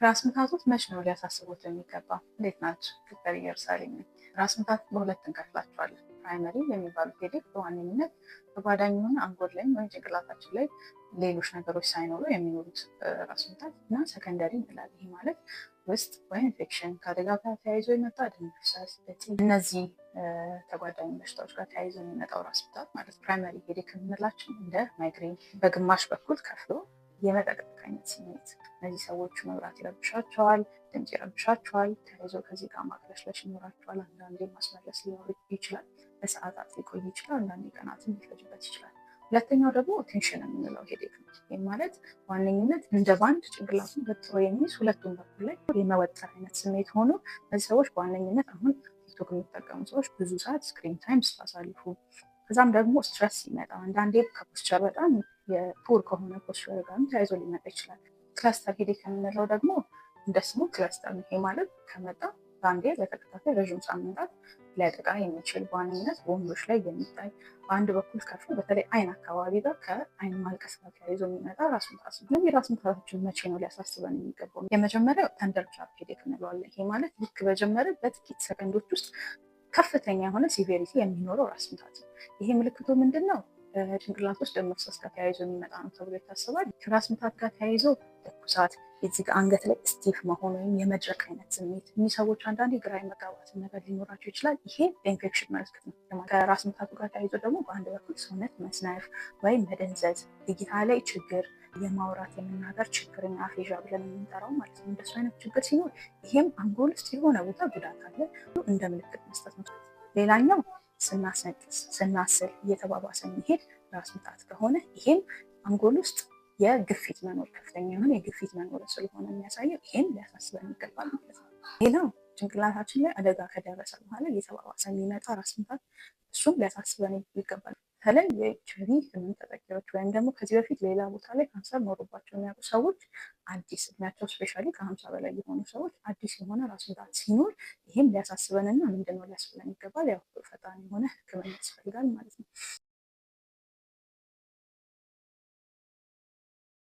ራስ ምታቶት መች ነው ሊያሳስቡት የሚገባ? እንዴት ናቸው? ዶክተር ኢየሩሳሌም ነኝ። ራስ ምታት በሁለት እንከፍላቸዋለን። ፕራይመሪ የሚባሉት ሄዴክ በዋነኝነት ተጓዳኝ የሆነ አንጎል ላይ ወይም ጭንቅላታችን ላይ ሌሎች ነገሮች ሳይኖሩ የሚኖሩት ራስ ምታት እና ሰከንደሪ እንላለን። ይህ ማለት ውስጥ ወይም ኢንፌክሽን ከአደጋ ጋር ተያይዞ የመጣ ደም መፍሰስ፣ እነዚህ ተጓዳኝ በሽታዎች ጋር ተያይዞ የሚመጣው ራስ ምታት ማለት ፕራይመሪ ሄዴክ የምንላችን እንደ ማይግሬን በግማሽ በኩል ከፍሎ የመጠቅጠቅ አይነት ስሜት። እነዚህ ሰዎች መብራት ይረብሻቸዋል፣ ድምፅ ይረብሻቸዋል፣ ተያይዞ ከዚህ ጋር ማቅለሽለሽ ይኖራቸዋል። አንዳንዴ ማስመለስ ሊኖር ይችላል፣ ለሰዓታት ሊቆይ ይችላል፣ አንዳንዴ ቀናትን ሊፈጅበት ይችላል። ሁለተኛው ደግሞ ቴንሽን የምንለው ሄዴክ ነው። ይህ ማለት ዋነኝነት እንደ ባንድ ጭንቅላቱን ወጥሮ የሚይዝ ሁለቱም በኩል ላይ የመወጠር አይነት ስሜት ሆኖ እነዚህ ሰዎች በዋነኝነት አሁን ቲክቶክ የሚጠቀሙ ሰዎች ብዙ ሰዓት ስክሪን ታይም ስታሳልፉ፣ ከዛም ደግሞ ስትረስ ሲመጣ አንዳንዴ ከፖስቸር በጣም የፑር ከሆነ ፖስቸር ጋር ተያይዞ ሊመጣ ይችላል። ክለስተር ሄዴክ የምንለው ደግሞ እንደ ስሙ ክለስተር ነው። ይሄ ማለት ከመጣ በአንዴ ለተከታታይ ረዥም ሳምንታት ሊያጠቃ የሚችል በዋነኝነት በወንዶች ላይ የሚታይ በአንድ በኩል ከፍ በተለይ አይን አካባቢ ጋር ከአይን ማልቀስ ጋር ተያይዞ የሚመጣ ራስ ምታት ነው። ይህ ራስ ምታታችን መቼ ነው ሊያሳስበን የሚገባው? የመጀመሪያው ተንደር ጃብ ሄዴክ እንለዋለን። ይሄ ማለት ልክ በጀመረ በጥቂት ሰከንዶች ውስጥ ከፍተኛ የሆነ ሲቪሪቲ የሚኖረው ራስ ምታት ነው። ይሄ ምልክቱ ምንድን ነው? ጭንቅላት ውስጥ ደም መፍሰስ ጋር ተያይዞ የሚመጣ ነው ተብሎ ይታሰባል። ከራስ ምታት ጋር ተያይዞ ትኩሳት፣ የዚህ አንገት ላይ ስቲፍ መሆን ወይም የመድረቅ አይነት ስሜት፣ እኒህ ሰዎች አንዳንዴ ግራ የመጋባት ነገር ሊኖራቸው ይችላል። ይሄ የኢንፌክሽን ምልክት ነው። ከራስ ምታቱ ጋር ተያይዞ ደግሞ በአንድ በኩል ሰውነት መስነፍ ወይም መደንዘዝ፣ እይታ ላይ ችግር፣ የማውራት የመናገር ችግርና አፌዣ ብለን የምንጠራው ማለት ነው። እንደሱ አይነት ችግር ሲኖር ይሄም አንጎል ውስጥ የሆነ ቦታ ጉዳት አለ እንደ ምልክት መስጠት ነው። ሌላኛው ስናስነጥስ ስናስል እየተባባሰ የሚሄድ ራስ ምታት ከሆነ ይሄም አንጎል ውስጥ የግፊት መኖር ከፍተኛ የሆነ የግፊት መኖር ስለሆነ የሚያሳየው ይሄን ሊያሳስበን ይገባል ማለት ነው። ሌላው ጭንቅላታችን ላይ አደጋ ከደረሰ በኋላ እየተባባሰ የሚመጣ ራስ ምታት እሱም ሊያሳስበን ይገባል። በተለይ የኤችአይቪ ህመም ተጠቂዎች ወይም ደግሞ ከዚህ በፊት ሌላ ቦታ ላይ ካንሰር ኖሮባቸው የሚያውቁ ሰዎች አዲስ እድሜያቸው ስፔሻሊ ከ50 በላይ የሆኑ ሰዎች አዲስ የሆነ ራስ ምታት ሲኖር ይህም ሊያሳስበንና ምንድነው ሊያስብለን ይገባል። ያው ፈጣን የሆነ ሕክምና ያስፈልጋል ማለት ነው።